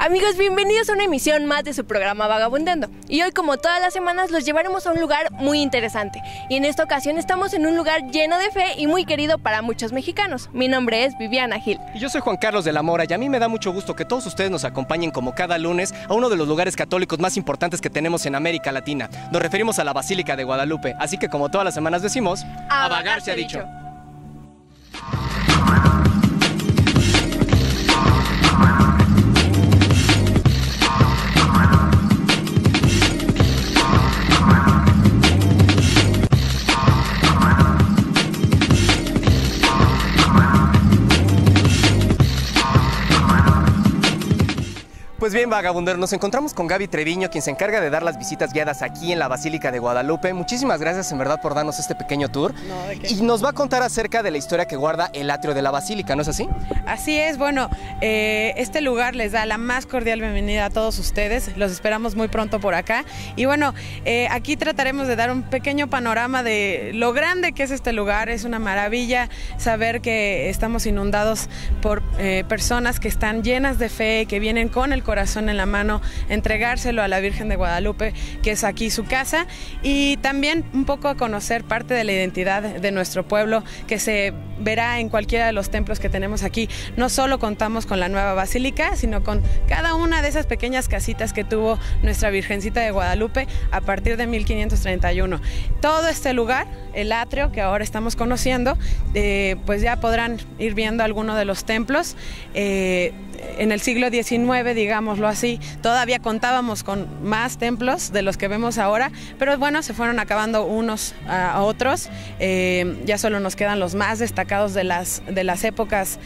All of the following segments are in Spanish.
Amigos, bienvenidos a una emisión más de su programa Vagabundeando. Y hoy, como todas las semanas, los llevaremos a un lugar muy interesante. Y en esta ocasión estamos en un lugar lleno de fe y muy querido para muchos mexicanos. Mi nombre es Viviana Gil. Y yo soy Juan Carlos de la Mora, y a mí me da mucho gusto que todos ustedes nos acompañen como cada lunes a uno de los lugares católicos más importantes que tenemos en América Latina. Nos referimos a la Basílica de Guadalupe. Así que, como todas las semanas decimos, a vagar se ha dicho. Pues bien, vagabunderos, nos encontramos con Gaby Treviño, quien se encarga de dar las visitas guiadas aquí en la Basílica de Guadalupe. Muchísimas gracias, en verdad, por darnos este pequeño tour. No, ¿de qué? Y nos va a contar acerca de la historia que guarda el atrio de la Basílica, ¿no es así? Así es, bueno, este lugar les da la más cordial bienvenida a todos ustedes. Los esperamos muy pronto por acá. Y bueno, aquí trataremos de dar un pequeño panorama de lo grande que es este lugar. Es una maravilla saber que estamos inundados por personas que están llenas de fe, que vienen con el corazón en la mano, entregárselo a la Virgen de Guadalupe, que es aquí su casa, y también un poco a conocer parte de la identidad de nuestro pueblo, que se verá en cualquiera de los templos que tenemos aquí. No solo contamos con la nueva basílica, sino con cada una de esas pequeñas casitas que tuvo nuestra Virgencita de Guadalupe a partir de 1531. Todo este lugar, el atrio que ahora estamos conociendo, pues ya podrán ir viendo algunos de los templos. En el siglo XIX, digámoslo así, todavía contábamos con más templos de los que vemos ahora, pero bueno, se fueron acabando unos a otros. Ya solo nos quedan los más destacados de las épocas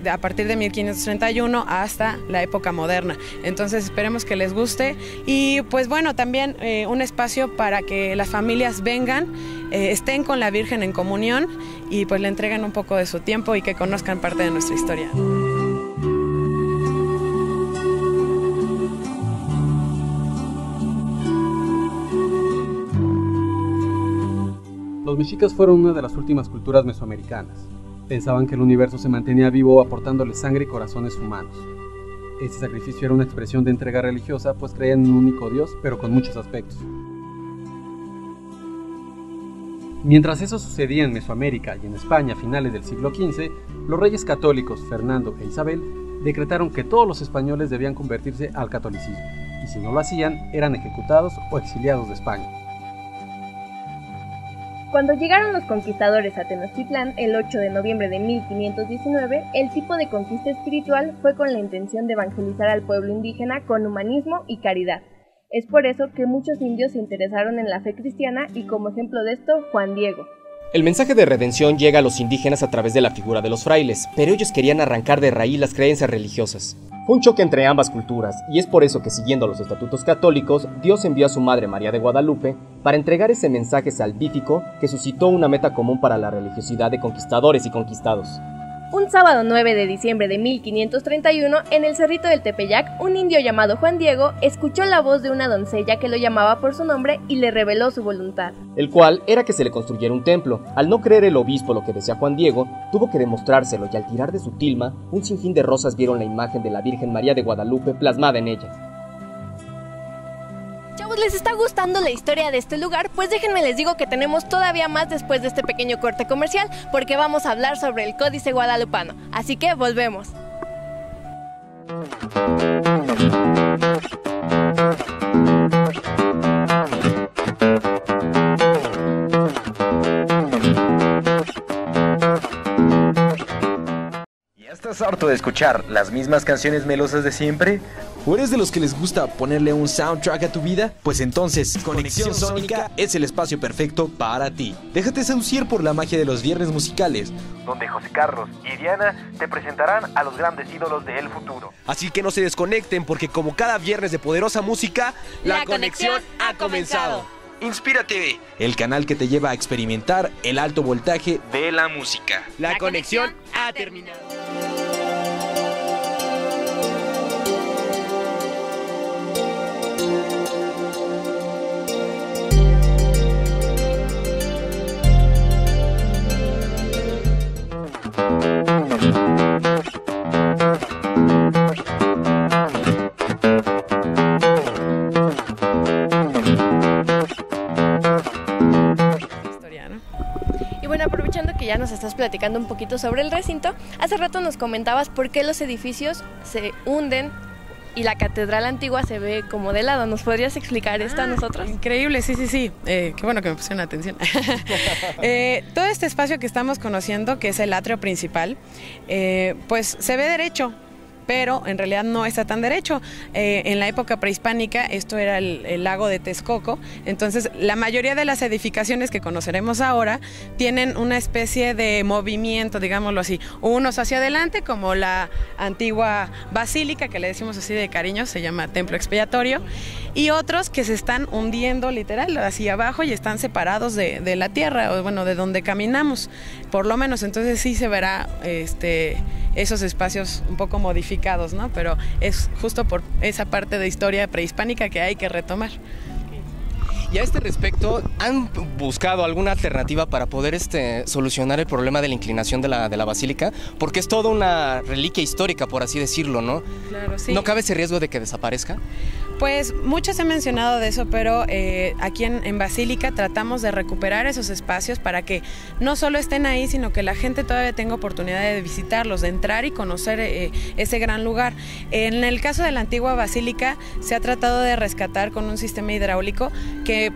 a partir de 1531 hasta la época moderna. Entonces esperemos que les guste y pues bueno, también un espacio para que las familias vengan, estén con la Virgen en comunión y pues le entreguen un poco de su tiempo y que conozcan parte de nuestra historia. Los mexicas fueron una de las últimas culturas mesoamericanas. Pensaban que el universo se mantenía vivo aportándole sangre y corazones humanos. Este sacrificio era una expresión de entrega religiosa, pues creían en un único Dios, pero con muchos aspectos. Mientras eso sucedía en Mesoamérica y en España a finales del siglo XV, los reyes católicos Fernando e Isabel decretaron que todos los españoles debían convertirse al catolicismo, y si no lo hacían, eran ejecutados o exiliados de España. Cuando llegaron los conquistadores a Tenochtitlán el 8 de noviembre de 1519, el tipo de conquista espiritual fue con la intención de evangelizar al pueblo indígena con humanismo y caridad. Es por eso que muchos indios se interesaron en la fe cristiana y como ejemplo de esto, Juan Diego. El mensaje de redención llega a los indígenas a través de la figura de los frailes, pero ellos querían arrancar de raíz las creencias religiosas. Fue un choque entre ambas culturas, y es por eso que, siguiendo los estatutos católicos, Dios envió a su madre María de Guadalupe para entregar ese mensaje salvífico que suscitó una meta común para la religiosidad de conquistadores y conquistados. Un sábado 9 de diciembre de 1531, en el Cerrito del Tepeyac, un indio llamado Juan Diego escuchó la voz de una doncella que lo llamaba por su nombre y le reveló su voluntad. El cual era que se le construyera un templo. Al no creer el obispo lo que decía Juan Diego, tuvo que demostrárselo y al tirar de su tilma, un sinfín de rosas vieron la imagen de la Virgen María de Guadalupe plasmada en ella. Chavos, ¿les está gustando la historia de este lugar? Pues déjenme les digo que tenemos todavía más después de este pequeño corte comercial, porque vamos a hablar sobre el Códice Guadalupano. Así que volvemos. ¿Estás harto de escuchar las mismas canciones melosas de siempre? ¿O eres de los que les gusta ponerle un soundtrack a tu vida? Pues entonces, Conexión Sónica es el espacio perfecto para ti. Déjate seducir por la magia de los viernes musicales, Donde José Carlos y Diana te presentarán a los grandes ídolos del futuro. así que no se desconecten porque como cada viernes de poderosa música, La conexión ha comenzado. Inspira TV, el canal que te lleva a experimentar el alto voltaje de la música. La conexión ha terminado. que ya nos estás platicando un poquito sobre el recinto, hace rato nos comentabas por qué los edificios se hunden y la catedral antigua se ve como de lado. ¿Nos podrías explicar esto a nosotros? Increíble, sí. Qué bueno que me pusieron atención. Todo este espacio que estamos conociendo, que es el atrio principal, pues se ve derecho, pero en realidad no está tan derecho. En la época prehispánica esto era el lago de Texcoco, entonces la mayoría de las edificaciones que conoceremos ahora tienen una especie de movimiento, digámoslo así, unos hacia adelante como la antigua basílica, que le decimos así de cariño, se llama templo expiatorio, y otros que se están hundiendo literal hacia abajo y están separados de la tierra, o bueno, de donde caminamos, por lo menos. Entonces sí se verá esos espacios un poco modificados, ¿no? Pero es justo por esa parte de historia prehispánica que hay que retomar. Y a este respecto, ¿han buscado alguna alternativa para poder solucionar el problema de la inclinación de la basílica? Porque es toda una reliquia histórica, por así decirlo, ¿no? Claro, sí. ¿No cabe ese riesgo de que desaparezca? Pues mucho se ha mencionado de eso, pero aquí en Basílica tratamos de recuperar esos espacios para que no solo estén ahí, sino que la gente todavía tenga oportunidad de visitarlos, de entrar y conocer ese gran lugar. En el caso de la antigua Basílica se ha tratado de rescatar con un sistema hidráulico que,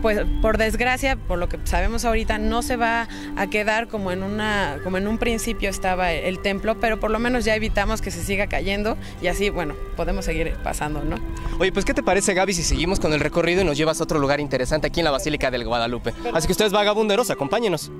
pues por desgracia, por lo que sabemos ahorita, no se va a quedar como en un principio estaba el templo, pero por lo menos ya evitamos que se siga cayendo y así, bueno, podemos seguir pasando, ¿no? Oye, pues ¿qué te parece, Gaby, si seguimos con el recorrido y nos llevas a otro lugar interesante aquí en la Basílica del Guadalupe? Así que ustedes, vagabunderos, acompáñenos.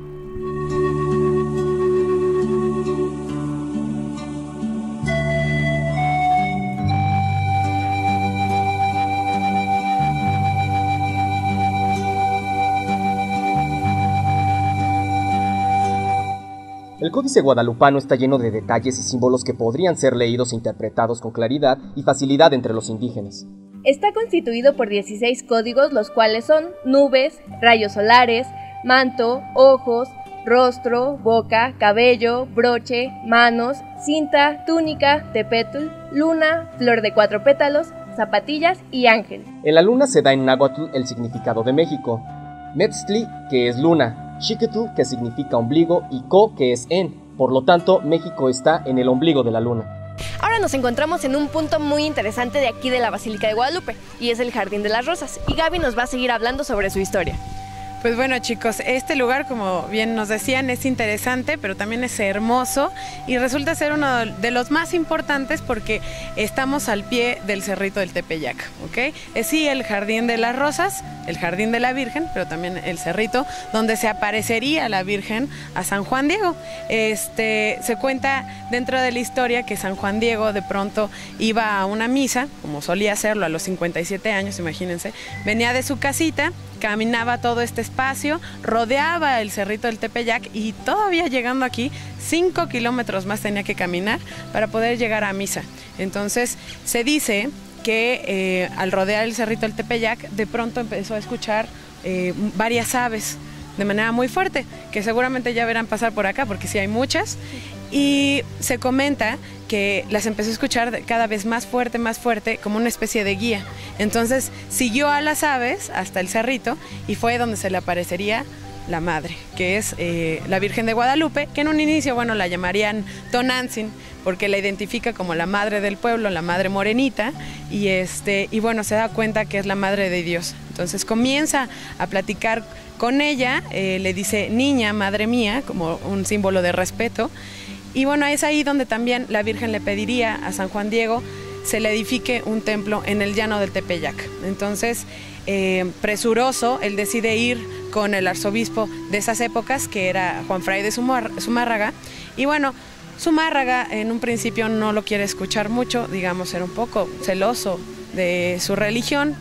El Códice Guadalupano está lleno de detalles y símbolos que podrían ser leídos e interpretados con claridad y facilidad entre los indígenas. Está constituido por 16 códigos, los cuales son nubes, rayos solares, manto, ojos, rostro, boca, cabello, broche, manos, cinta, túnica, tepetul, luna, flor de 4 pétalos, zapatillas y ángel. En la luna se da en náhuatl el significado de México. Metztli, que es luna, Xiquetl, que significa ombligo, y Co, que es en. Por lo tanto, México está en el ombligo de la luna. Ahora nos encontramos en un punto muy interesante de aquí de la Basílica de Guadalupe, y es el Jardín de las Rosas, y Gaby nos va a seguir hablando sobre su historia. Pues bueno, chicos, este lugar, como bien nos decían, es interesante, pero también es hermoso y resulta ser uno de los más importantes porque estamos al pie del Cerrito del Tepeyac, ¿ok? Es sí el Jardín de las Rosas, el Jardín de la Virgen, pero también el Cerrito, donde se aparecería la Virgen a San Juan Diego. Se cuenta dentro de la historia que San Juan Diego de pronto iba a una misa, como solía hacerlo a los 57 años, imagínense, venía de su casita, caminaba todo este espacio, rodeaba el Cerrito del Tepeyac y todavía llegando aquí 5 kilómetros más tenía que caminar para poder llegar a misa. Entonces se dice que al rodear el Cerrito del Tepeyac de pronto empezó a escuchar varias aves de manera muy fuerte, que seguramente ya verán pasar por acá porque sí hay muchas, y se comenta que las empezó a escuchar cada vez más fuerte, como una especie de guía. Entonces siguió a las aves hasta el cerrito y fue donde se le aparecería la madre, que es la Virgen de Guadalupe, que en un inicio, bueno, la llamarían Tonantzin, porque la identifica como la madre del pueblo, la madre morenita, y bueno, se da cuenta que es la madre de Dios. Entonces comienza a platicar con ella, le dice niña, madre mía, como un símbolo de respeto. Y bueno, es ahí donde también la Virgen le pediría a San Juan Diego se le edifique un templo en el llano del Tepeyac. Entonces, presuroso, él decide ir con el arzobispo de esas épocas, que era Juan Fray de Zumárraga. Y bueno, Zumárraga en un principio no lo quiere escuchar mucho, digamos, era un poco celoso de su religión,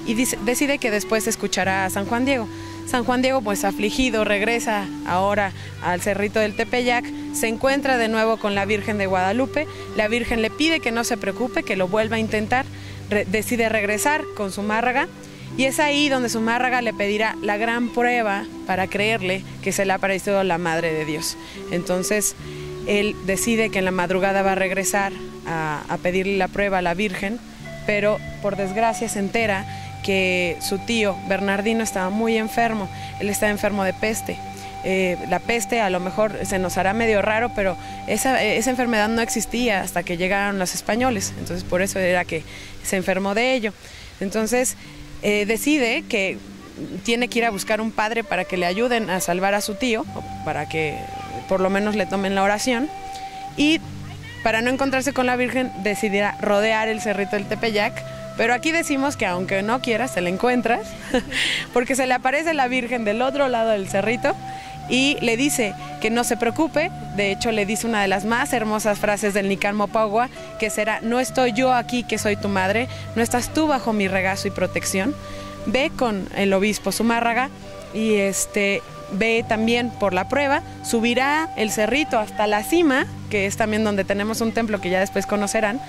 y decide que después escuchará a San Juan Diego. San Juan Diego, pues afligido, regresa ahora al Cerrito del Tepeyac, se encuentra de nuevo con la Virgen de Guadalupe, la Virgen le pide que no se preocupe, que lo vuelva a intentar, decide regresar con Zumárraga, y es ahí donde Zumárraga le pedirá la gran prueba para creerle que se le ha aparecido la Madre de Dios. Entonces, él decide que en la madrugada va a regresar a pedirle la prueba a la Virgen, pero por desgracia se entera que su tío Bernardino estaba muy enfermo, él estaba enfermo de peste. la peste, a lo mejor se nos hará medio raro, pero esa enfermedad no existía hasta que llegaron los españoles, entonces por eso era que se enfermó de ello. Entonces decide que tiene que ir a buscar un padre para que le ayuden a salvar a su tío, para que por lo menos le tomen la oración, y para no encontrarse con la Virgen decidirá rodear el cerrito del Tepeyac. Pero aquí decimos que aunque no quieras, te la encuentras, porque se le aparece la Virgen del otro lado del cerrito y le dice que no se preocupe. De hecho, le dice una de las más hermosas frases del Nican Mopagua, que será: no estoy yo aquí que soy tu madre, no estás tú bajo mi regazo y protección. Ve con el obispo Zumárraga y ve también por la prueba, subirá el cerrito hasta la cima, que es también donde tenemos un templo que ya después conocerán,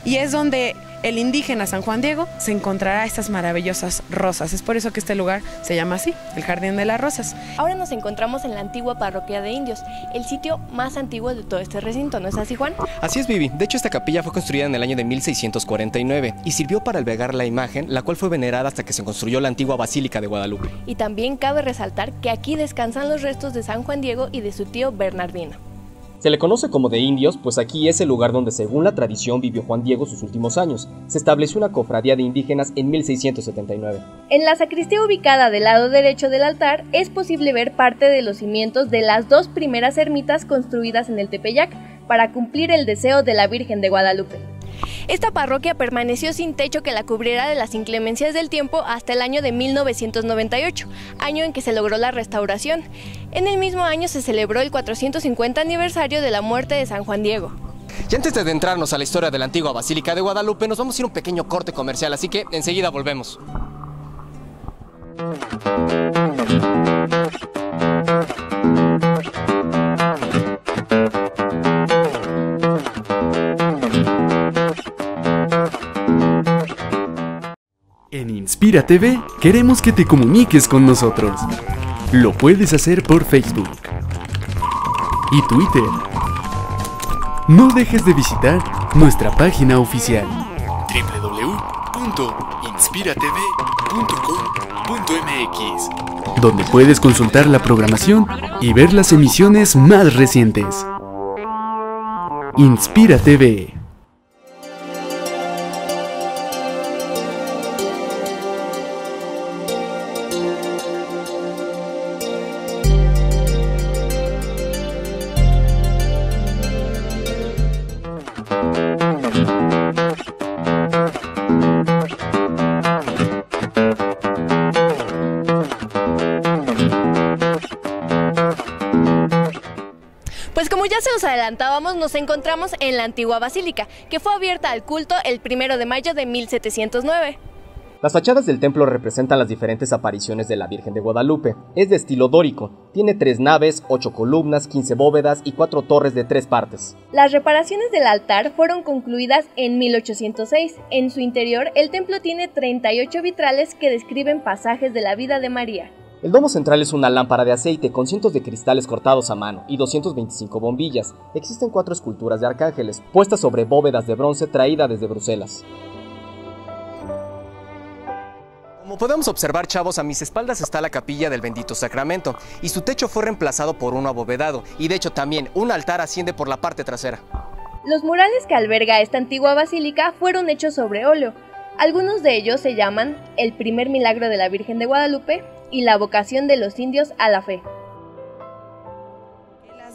y es donde el indígena San Juan Diego se encontrará estas maravillosas rosas. Es por eso que este lugar se llama así, el Jardín de las Rosas. Ahora nos encontramos en la antigua parroquia de indios, el sitio más antiguo de todo este recinto, ¿no es así, Juan? Así es, Vivi. De hecho, esta capilla fue construida en el año de 1649 y sirvió para albergar la imagen, la cual fue venerada hasta que se construyó la antigua Basílica de Guadalupe. Y también cabe resaltar que aquí descansan los restos de San Juan Diego y de su tío Bernardino. Se le conoce como de indios, pues aquí es el lugar donde, según la tradición, vivió Juan Diego sus últimos años. Se estableció una cofradía de indígenas en 1679. En la sacristía ubicada del lado derecho del altar es posible ver parte de los cimientos de las dos primeras ermitas construidas en el Tepeyac para cumplir el deseo de la Virgen de Guadalupe. Esta parroquia permaneció sin techo que la cubriera de las inclemencias del tiempo hasta el año de 1998, año en que se logró la restauración. En el mismo año se celebró el 450 aniversario de la muerte de San Juan Diego. Y antes de adentrarnos a la historia de la antigua Basílica de Guadalupe, nos vamos a ir a un pequeño corte comercial, así que enseguida volvemos. En Inspira TV queremos que te comuniques con nosotros. Lo puedes hacer por Facebook y Twitter. No dejes de visitar nuestra página oficial www.inspiratv.com.mx, donde puedes consultar la programación y ver las emisiones más recientes. Inspira TV. Pues como ya se los adelantábamos, nos encontramos en la antigua basílica, que fue abierta al culto el 1 de mayo de 1709. Las fachadas del templo representan las diferentes apariciones de la Virgen de Guadalupe. Es de estilo dórico, tiene 3 naves, 8 columnas, 15 bóvedas y 4 torres de 3 partes. Las reparaciones del altar fueron concluidas en 1806. En su interior, el templo tiene 38 vitrales que describen pasajes de la vida de María. El domo central es una lámpara de aceite con cientos de cristales cortados a mano y 225 bombillas. Existen 4 esculturas de arcángeles, puestas sobre bóvedas de bronce traída desde Bruselas. Como podemos observar, chavos, a mis espaldas está la capilla del Bendito Sacramento, y su techo fue reemplazado por uno abovedado, y de hecho también un altar asciende por la parte trasera. Los murales que alberga esta antigua basílica fueron hechos sobre óleo. Algunos de ellos se llaman El primer milagro de la Virgen de Guadalupe y La vocación de los indios a la fe.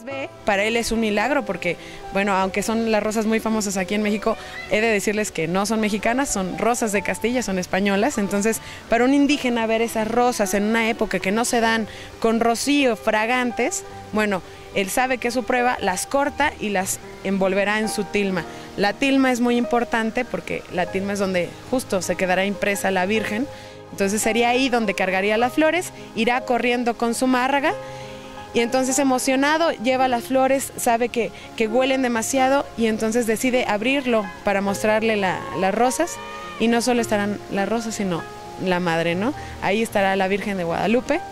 Ve, para él es un milagro porque, bueno, aunque son las rosas muy famosas aquí en México, he de decirles que no son mexicanas, son rosas de Castilla, son españolas. Entonces, para un indígena ver esas rosas en una época que no se dan con rocío, fragantes, bueno, él sabe que es su prueba, las corta y las envolverá en su tilma. La tilma es muy importante porque la tilma es donde justo se quedará impresa la Virgen. Entonces sería ahí donde cargaría las flores, irá corriendo con su márraga. Y entonces emocionado lleva las flores, sabe que huelen demasiado y entonces decide abrirlo para mostrarle las rosas. Y no solo estarán las rosas, sino la madre, ¿no? Ahí estará la Virgen de Guadalupe,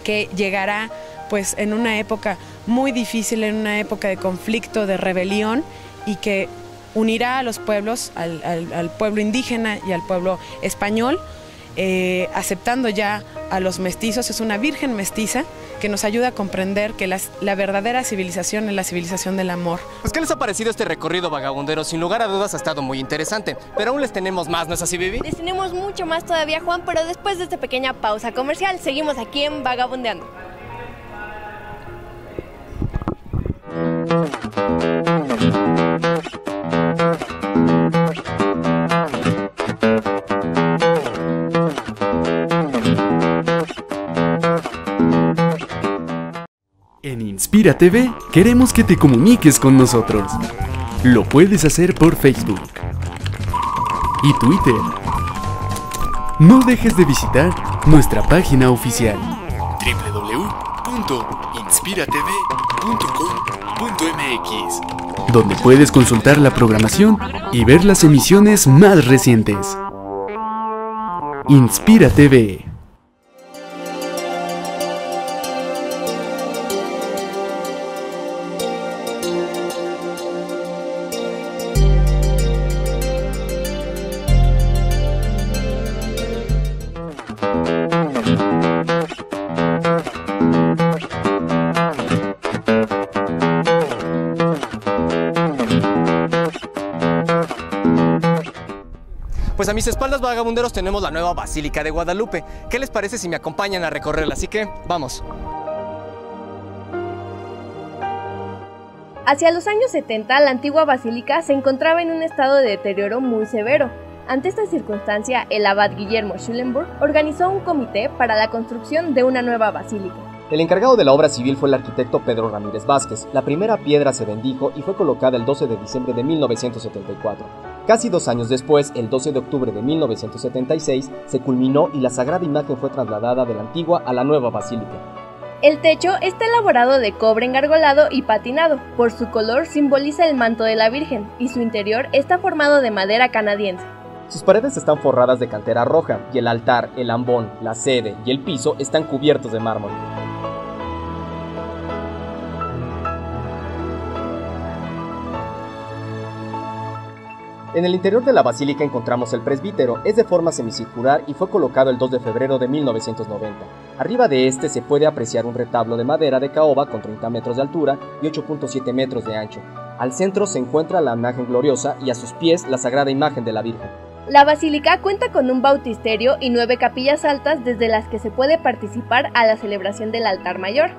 que llegará pues en una época muy difícil, en una época de conflicto, de rebelión, y que unirá a los pueblos, al pueblo indígena y al pueblo español, aceptando ya a los mestizos. Es una virgen mestiza que nos ayuda a comprender que la verdadera civilización es la civilización del amor. Pues, ¿qué les ha parecido este recorrido vagabundero? Sin lugar a dudas ha estado muy interesante, pero aún les tenemos más, ¿no es así, Vivi? Les tenemos mucho más todavía, Juan, pero después de esta pequeña pausa comercial, seguimos aquí en Vagabundeando. En Inspira TV queremos que te comuniques con nosotros. Lo puedes hacer por Facebook y Twitter. No dejes de visitar nuestra página oficial www.inspiratv.com.mx, donde puedes consultar la programación y ver las emisiones más recientes. Inspira TV. Pues a mis espaldas, vagabunderos, tenemos la nueva Basílica de Guadalupe. ¿Qué les parece si me acompañan a recorrerla? Así que, vamos. Hacia los años 70, la antigua basílica se encontraba en un estado de deterioro muy severo. Ante esta circunstancia, el abad Guillermo Schulenburg organizó un comité para la construcción de una nueva basílica. El encargado de la obra civil fue el arquitecto Pedro Ramírez Vázquez. La primera piedra se bendijo y fue colocada el 12 de diciembre de 1974. Casi 2 años después, el 12 de octubre de 1976, se culminó y la sagrada imagen fue trasladada de la antigua a la nueva basílica. El techo está elaborado de cobre engargolado y patinado. Por su color simboliza el manto de la Virgen y su interior está formado de madera canadiense. Sus paredes están forradas de cantera roja y el altar, el ambón, la sede y el piso están cubiertos de mármol. En el interior de la basílica encontramos el presbítero. Es de forma semicircular y fue colocado el 2 de febrero de 1990. Arriba de este se puede apreciar un retablo de madera de caoba con 30 metros de altura y 8.7 metros de ancho. Al centro se encuentra la imagen gloriosa y a sus pies la sagrada imagen de la Virgen. La basílica cuenta con un bautisterio y 9 capillas altas desde las que se puede participar a la celebración del altar mayor.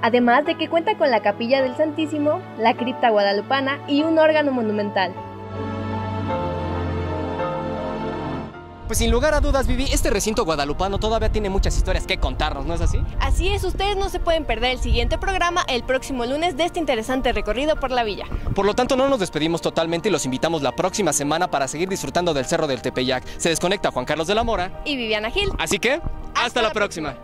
Además de que cuenta con la capilla del Santísimo, la cripta guadalupana y un órgano monumental. Pues sin lugar a dudas, Vivi, este recinto guadalupano todavía tiene muchas historias que contarnos, ¿no es así? Así es, ustedes no se pueden perder el siguiente programa el próximo lunes de este interesante recorrido por la villa. Por lo tanto, no nos despedimos totalmente y los invitamos la próxima semana para seguir disfrutando del Cerro del Tepeyac. Se desconecta Juan Carlos de la Mora y Viviana Gil. Así que, hasta la próxima.